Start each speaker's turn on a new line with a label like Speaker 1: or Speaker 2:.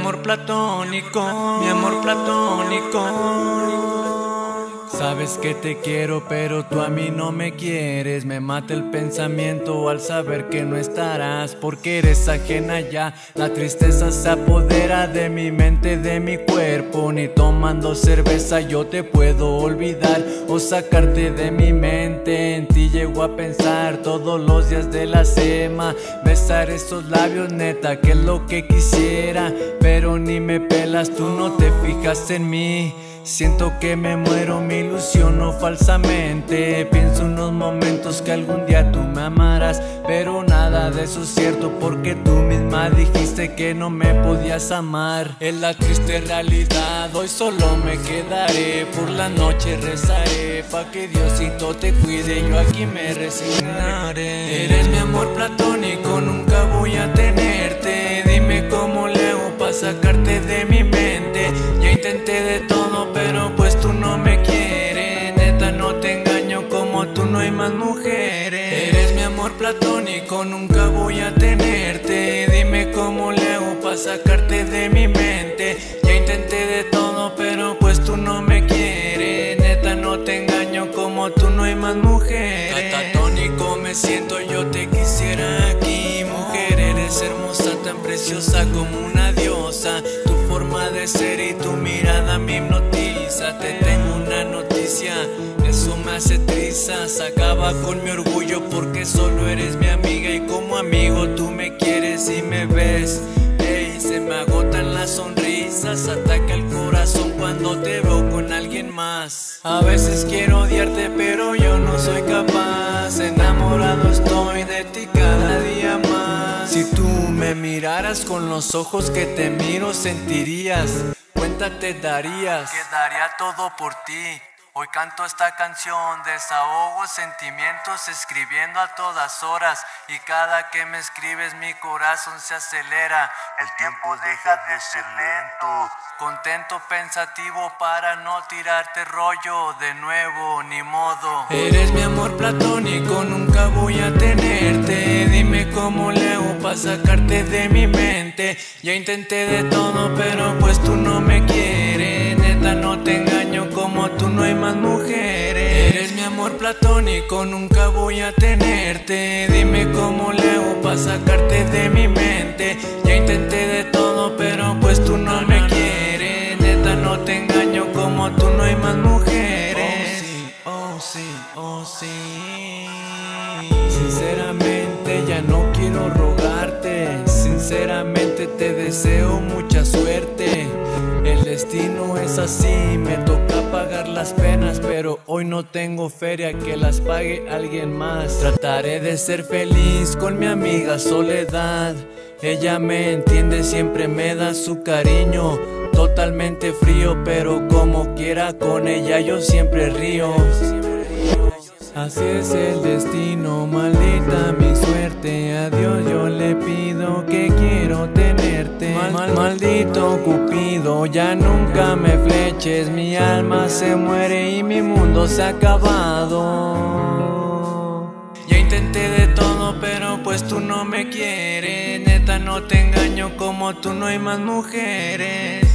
Speaker 1: amor platónico, mi amor platónico. Sabes que te quiero, pero tú a mí no me quieres. Me mata el pensamiento al saber que no estarás, porque eres ajena ya. La tristeza se apodera de mi mente, de mi cuerpo. Ni tomando cerveza yo te puedo olvidar o sacarte de mi mente. En ti llego a pensar todos los días de la semana. Besar esos labios, neta, que es lo que quisiera, pero ni me pelas, tú no te fijas en mí. Siento que me muero, me ilusiono falsamente. Pienso unos momentos que algún día tú me amarás, pero nada de eso es cierto, porque tú misma dijiste que no me podías amar. Es la triste realidad, hoy solo me quedaré. Por la noche rezaré pa' que Diosito te cuide, yo aquí me resignaré. Eres mi amor platónico, nunca voy a tenerte. Dime cómo le hago pa' sacarte de mi mente. Ya intenté de todo, pero pues tú no me quieres. Neta, no te engaño, como tú no hay más mujeres. Eres mi amor platónico, nunca voy a tenerte. Dime cómo le hago pa' sacarte de mi mente. Ya intenté de todo, pero pues tú no me quieres. Neta, no te engaño, como tú no hay más mujeres. Catatónico me siento, yo te quisiera aquí. Mujer, eres hermosa, tan preciosa como una diosa. Tu forma de ser y tu mirada me hipnotiza. Te tengo una noticia, eso me hace trizas. Acaba con mi orgullo porque solo eres mi amiga, y como amigo tú me quieres y me ves. Ey, se me agotan las sonrisas, ataca el corazón cuando te veo con alguien más. A veces quiero odiarte, pero yo no soy capaz. Enamorado estoy de ti cada día más. Si tú me miraras con los ojos que te miro, sentirías, cuenta te darías, que daría todo por ti. Hoy canto esta canción, desahogo sentimientos, escribiendo a todas horas. Y cada que me escribes mi corazón se acelera.
Speaker 2: El tiempo deja de ser lento.
Speaker 1: Contento, pensativo para no tirarte rollo de nuevo, ni modo. Eres mi amor platónico, nunca voy a tenerte. Dime cómo le hago pa' sacarte de mi mente. Ya intenté de todo, pero pues tú no me quieres. Neta, no te engaño, como tú no hay más mujeres. Eres mi amor platónico, nunca voy a tenerte. Dime cómo le hago pa' sacarte de mi mente. Ya intenté de todo, pero pues tú no me quieres. Neta, no te engaño, como tú no hay más mujeres. Oh sí, oh sí, oh sí. Sinceramente ya no quiero rogarte. Sinceramente te deseo mucha suerte. El destino es así, me toca pagar las penas, pero hoy no tengo feria que las pague alguien más. Trataré de ser feliz con mi amiga Soledad. Ella me entiende, siempre me da su cariño. Totalmente frío, pero como quiera con ella yo siempre río. Así es el destino, maldita mi suerte. A Dios yo le pido que quiero tenerte. Maldito Cupido, ya nunca me fleches. Mi alma se muere y mi mundo se ha acabado. Ya intenté de todo, pero pues tú no me quieres. Neta, no te engaño, como tú no hay más mujeres.